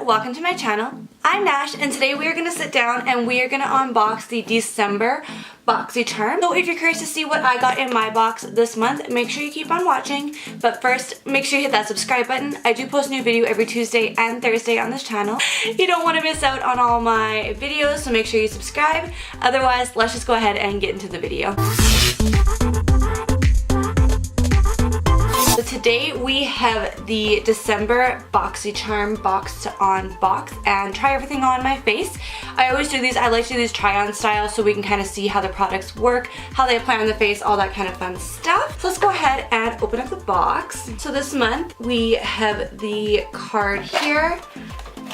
welcome to my channel. I'm Nash and today we are going to sit down and we are going to unbox the December Boxycharm. So if you're curious to see what I got in my box this month, make sure you keep on watching. But first, make sure you hit that subscribe button. I do post a new video every Tuesday and Thursday on this channel. You don't want to miss out on all my videos, so make sure you subscribe. Otherwise, let's just go ahead and get into the video. So today we have the December Boxycharm box to unbox and try everything on my face. I always do these, I like to do these try-on style so we can kind of see how the products work, how they apply on the face, all that kind of fun stuff. So let's go ahead and open up the box. So this month we have the card here,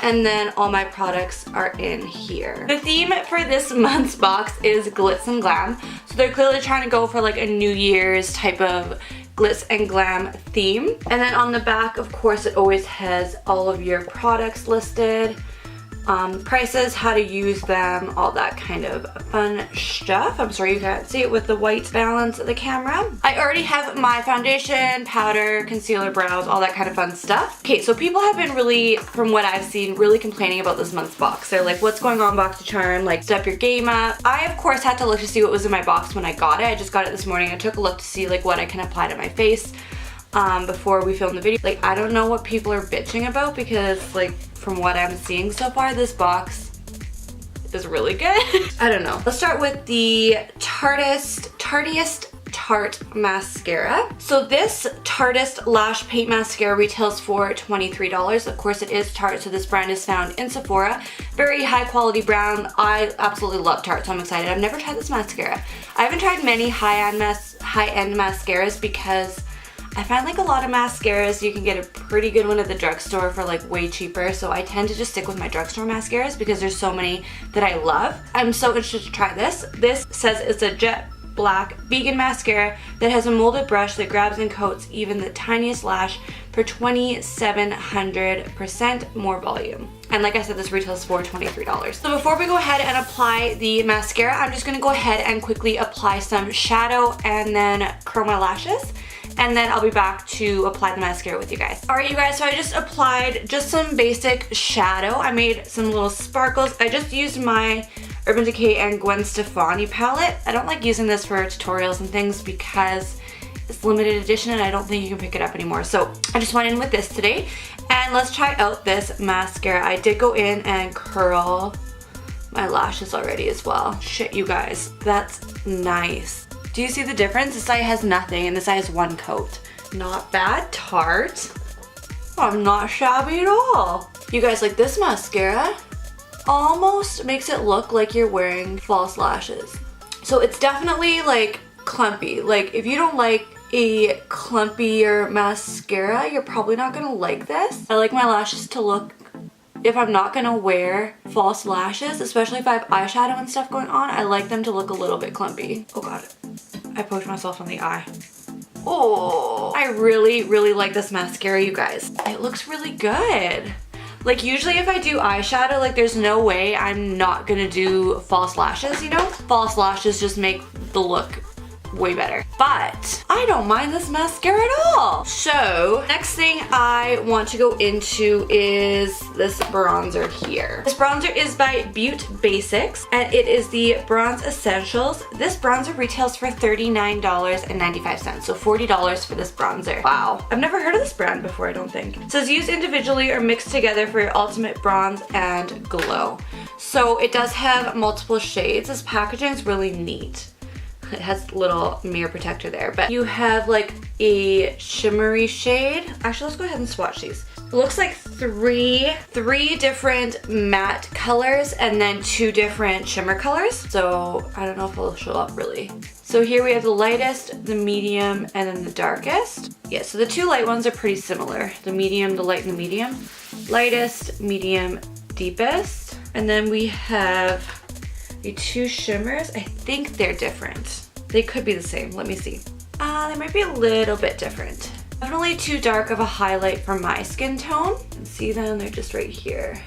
and then all my products are in here. The theme for this month's box is glitz and glam. So they're clearly trying to go for like a New Year's type of glitz and glam theme. And then on the back, of course, it always has all of your products listed, prices, how to use them, all that kind of fun stuff. I'm sorry you can't see it with the white balance of the camera. I already have my foundation, powder, concealer, brows, all that kind of fun stuff. Okay, so people have been really, from what I've seen, really complaining about this month's box. They're like, what's going on, Boxycharm? Like, step your game up. I, of course, had to look to see what was in my box when I got it. I just got it this morning. I took a look to see like what I can apply to my face before we filmed the video. Like, I don't know what people are bitching about because, like, from what I'm seeing so far, this box is really good. I don't know. Let's start with the Tartiest Tarte mascara. So this Tartiest lash paint mascara retails for $23. Of course it is Tarte, so this brand is found in Sephora. Very high quality brand. I absolutely love Tarte, so I'm excited. I've never tried this mascara. I haven't tried many high-end mascaras because I find like a lot of mascaras you can get a pretty good one at the drugstore for like way cheaper, so I tend to just stick with my drugstore mascaras because there's so many that I love. I'm so interested to try this. This says it's a jet black vegan mascara that has a molded brush that grabs and coats even the tiniest lash for 2,700% more volume. And like I said, this retails for $23. So before we go ahead and apply the mascara, I'm just gonna go ahead and quickly apply some shadow and then curl my lashes. And then I'll be back to apply the mascara with you guys. Alright you guys, so I just applied just some basic shadow. I made some little sparkles. I just used my Urban Decay and Gwen Stefani palette. I don't like using this for tutorials and things because it's limited edition and I don't think you can pick it up anymore. So I just went in with this today. And let's try out this mascara. I did go in and curl my lashes already as well. Shit you guys, that's nice. Do you see the difference? This eye has nothing and this eye has one coat. Not bad, Tarte. I'm not shabby at all. You guys, like, this mascara almost makes it look like you're wearing false lashes. So it's definitely like clumpy. Like, if you don't like a clumpier mascara, you're probably not gonna like this. I like my lashes to look, if I'm not gonna wear false lashes, especially if I have eyeshadow and stuff going on, I like them to look a little bit clumpy. Oh god, I poked myself on the eye. Oh, I really, really like this mascara, you guys. It looks really good. Like, usually if I do eyeshadow, like, there's no way I'm not gonna do false lashes, you know? False lashes just make the look way better. But I don't mind this mascara at all. So next thing I want to go into is this bronzer here. This bronzer is by Butte Basics and it is the Bronze Essentials. This bronzer retails for $39.95, so $40 for this bronzer. Wow, I've never heard of this brand before, I don't think. It says use individually or mixed together for your ultimate bronze and glow. So it does have multiple shades. This packaging is really neat. It has a little mirror protector there, but you have like a shimmery shade. Actually, let's go ahead and swatch these. It looks like three different matte colors and then 2 different shimmer colors. So I don't know if it'll show up really. So here we have the lightest, the medium, and then the darkest. Yeah, so the 2 light ones are pretty similar. The medium, the light, and the medium. Lightest, medium, deepest. And then we have the 2 shimmers. I think they're different. They could be the same. Let me see. They might be a little bit different. Definitely too dark of a highlight for my skin tone. You can see them, they're just right here.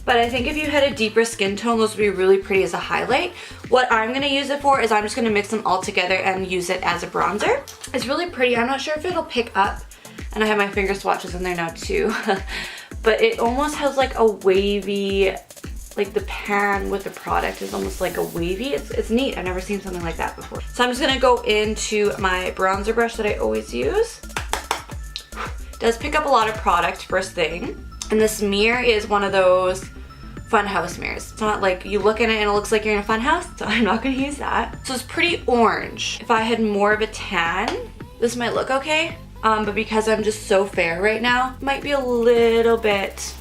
But I think if you had a deeper skin tone, those would be really pretty as a highlight. What I'm gonna use it for is I'm just gonna mix them all together and use it as a bronzer. It's really pretty. I'm not sure if it'll pick up, and I have my finger swatches in there now too. but it almost has like a wavy, like the pan with the product is almost like a wavy. It's neat. I've never seen something like that before. So I'm just gonna go into my bronzer brush that I always use. It does pick up a lot of product first thing. And this mirror is one of those funhouse mirrors. It's not like you look in it and it looks like you're in a funhouse, so I'm not gonna use that. So it's pretty orange. If I had more of a tan, this might look okay. But because I'm just so fair right now, it might be a little bit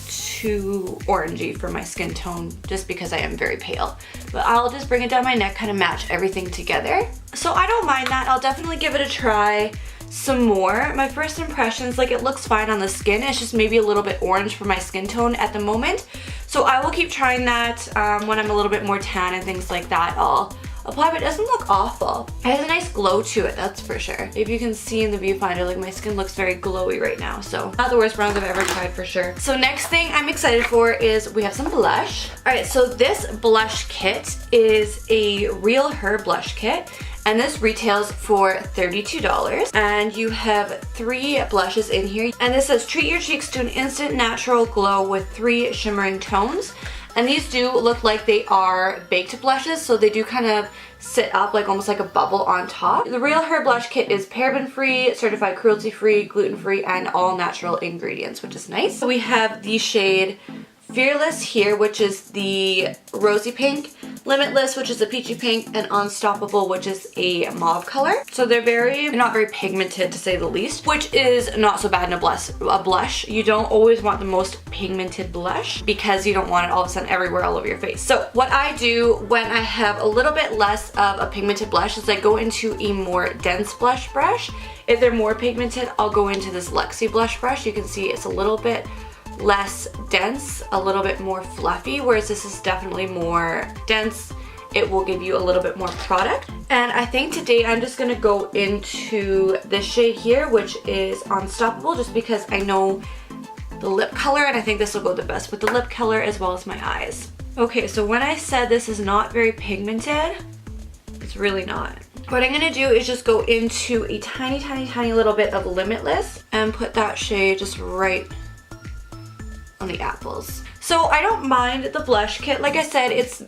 too orangey for my skin tone just because I am very pale. But I'll just bring it down my neck, kind of match everything together. So I don't mind that. I'll definitely give it a try some more. My first impressions, like, it looks fine on the skin. It's just maybe a little bit orange for my skin tone at the moment. So I will keep trying that when I'm a little bit more tan and things like that. I'll apply, but it doesn't look awful. It has a nice glow to it, that's for sure. If you can see in the viewfinder, like, my skin looks very glowy right now, so not the worst bronze I've ever tried for sure. So next thing I'm excited for is we have some blush. All right, so this blush kit is a Real Her blush kit, and this retails for $32. And you have 3 blushes in here, and this says treat your cheeks to an instant natural glow with 3 shimmering tones. And these do look like they are baked blushes, so they do kind of sit up like almost like a bubble on top. The Real Her blush kit is paraben-free, certified cruelty-free, gluten-free, and all natural ingredients, which is nice. So we have the shade Fearless here, which is the rosy pink, Limitless, which is a peachy pink, and Unstoppable, which is a mauve color. So they're not very pigmented, to say the least, which is not so bad in a blush. You don't always want the most pigmented blush because you don't want it all of a sudden everywhere all over your face. So what I do when I have a little bit less of a pigmented blush is I go into a more dense blush brush. If they're more pigmented, I'll go into this Luxie blush brush. You can see it's a little bit less dense, a little bit more fluffy, whereas this is definitely more dense. It will give you a little bit more product. And I think today I'm just gonna go into this shade here, which is Unstoppable, just because I know the lip color, and I think this will go the best with the lip color as well as my eyes. Okay, so when I said this is not very pigmented, it's really not. What I'm gonna do is just go into a tiny little bit of Limitless and put that shade just right on the apples. So I don't mind the blush kit. Like I said, it's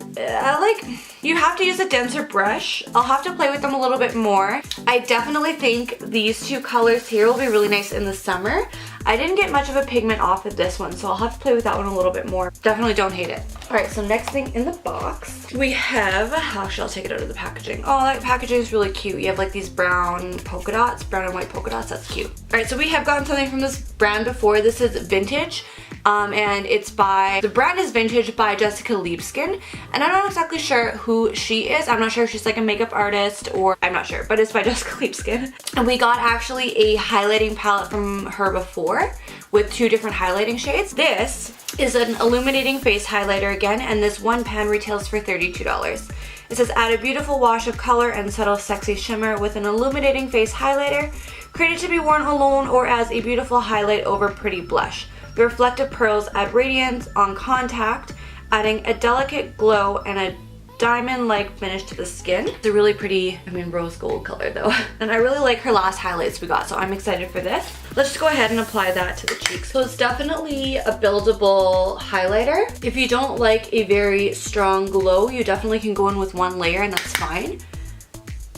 you have to use a denser brush. I'll have to play with them a little bit more. I definitely think these 2 colors here will be really nice in the summer. I didn't get much of a pigment off of this one, so I'll have to play with that one a little bit more. Definitely don't hate it. All right, so next thing in the box, we have, actually I'll take it out of the packaging. Oh, that packaging is really cute. You have like these brown polka dots, brown and white polka dots, that's cute. All right, so we have gotten something from this brand before. This is Vintage. And the brand is Vintage by Jessica Liebskin, and I'm not exactly sure who she is. I'm not sure if she's like a makeup artist, or I'm not sure, but it's by Jessica Liebskin. And we got actually a highlighting palette from her before with 2 different highlighting shades. This is an illuminating face highlighter again, and this one pan retails for $32. It says add a beautiful wash of color and subtle sexy shimmer with an illuminating face highlighter, created to be worn alone or as a beautiful highlight over pretty blush. The reflective pearls add radiance on contact, adding a delicate glow and a diamond-like finish to the skin. It's a really pretty, rose gold color though. And I really like her last highlights we got, so I'm excited for this. Let's just go ahead and apply that to the cheeks. So it's definitely a buildable highlighter. If you don't like a very strong glow, you definitely can go in with 1 layer and that's fine.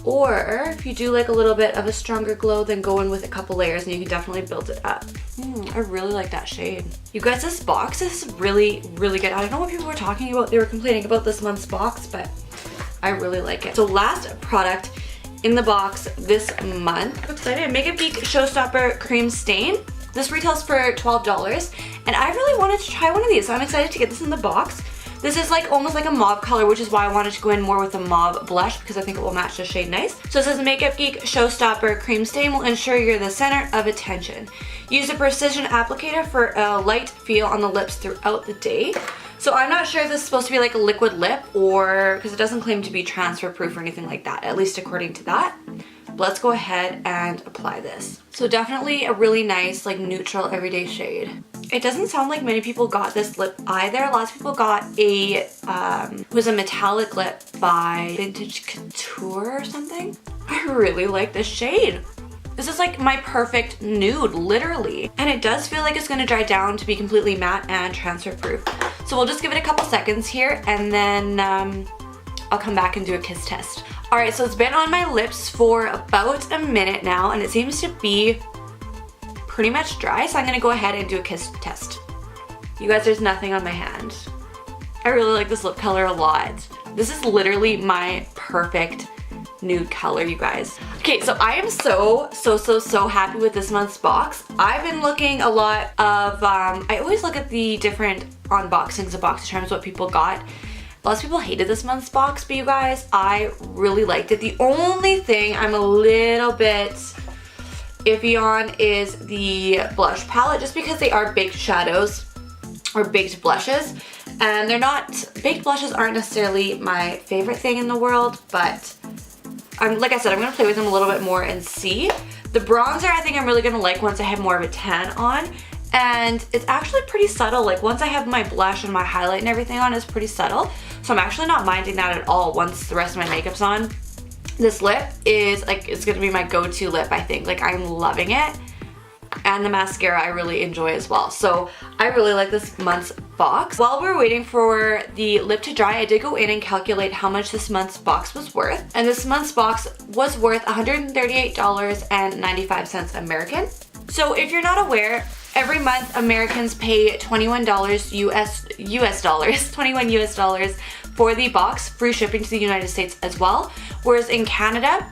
Or if you do like a little bit of a stronger glow, then go in with a couple layers and you can definitely build it up. I really like that shade. You guys, this box is really good. I don't know what people were talking about. They were complaining about this month's box, but I really like it. So last product in the box this month. I'm excited. Makeup Geek Showstopper Cream Stain. This retails for $12, and I really wanted to try one of these, so I'm excited to get this in the box. This is like almost like a mauve color, which is why I wanted to go in more with a mauve blush because I think it will match the shade nice. So it says Makeup Geek Showstopper Cream Stain will ensure you're the center of attention. Use a precision applicator for a light feel on the lips throughout the day. So I'm not sure if this is supposed to be like a liquid lip, or because it doesn't claim to be transfer proof or anything like that, at least according to that. Let's go ahead and apply this. So definitely a really nice like neutral everyday shade. It doesn't sound like many people got this lip either. Lots of people got a, it was a metallic lip by Vintage Couture or something. I really like this shade. This is like my perfect nude, literally. And it does feel like it's gonna dry down to be completely matte and transfer proof. So we'll just give it a couple seconds here and then I'll come back and do a kiss test. All right, so it's been on my lips for about a minute now and it seems to be pretty much dry. So I'm gonna go ahead and do a kiss test. You guys, there's nothing on my hand. I really like this lip color a lot. This is literally my perfect nude color, you guys. Okay, so I am so happy with this month's box. I've been looking a lot of, I always look at the different unboxings of Boxycharms, what people got. Lots of people hated this month's box, but you guys, I really liked it. The only thing I'm a little bit iffy on is the blush palette, just because they are baked shadows or baked blushes. And they're not, baked blushes aren't necessarily my favorite thing in the world, but like I said, I'm gonna play with them a little bit more and see. The bronzer I think I'm really gonna like once I have more of a tan on. And it's actually pretty subtle. Like once I have my blush and my highlight and everything on, it's pretty subtle. So I'm actually not minding that at all once the rest of my makeup's on. This lip is like, it's gonna be my go-to lip, I think. Like I'm loving it. And the mascara I really enjoy as well. So I really like this month's box. While we were waiting for the lip to dry, I did go in and calculate how much this month's box was worth. And this month's box was worth $138.95 American. So if you're not aware, every month Americans pay $21 US dollars, 21 US dollars for the box, free shipping to the United States as well. Whereas in Canada,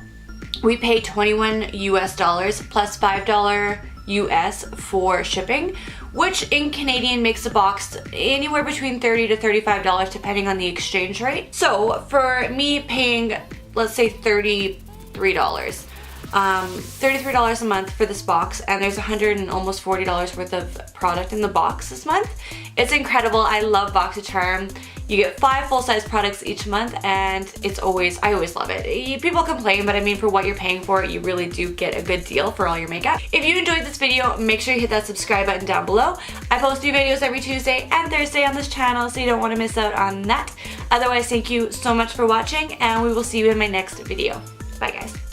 we pay 21 US dollars plus $5 US for shipping, which in Canadian makes the box anywhere between $30 to $35 depending on the exchange rate. So for me paying, let's say $33 a month for this box, and there's almost $40 worth of product in the box this month. It's incredible. I love Boxycharm. You get 5 full-size products each month, and I always love it. People complain, but I mean, for what you're paying for, you really do get a good deal for all your makeup. If you enjoyed this video, make sure you hit that subscribe button down below. I post new videos every Tuesday and Thursday on this channel, so you don't want to miss out on that. Otherwise, thank you so much for watching, and we will see you in my next video. Bye, guys.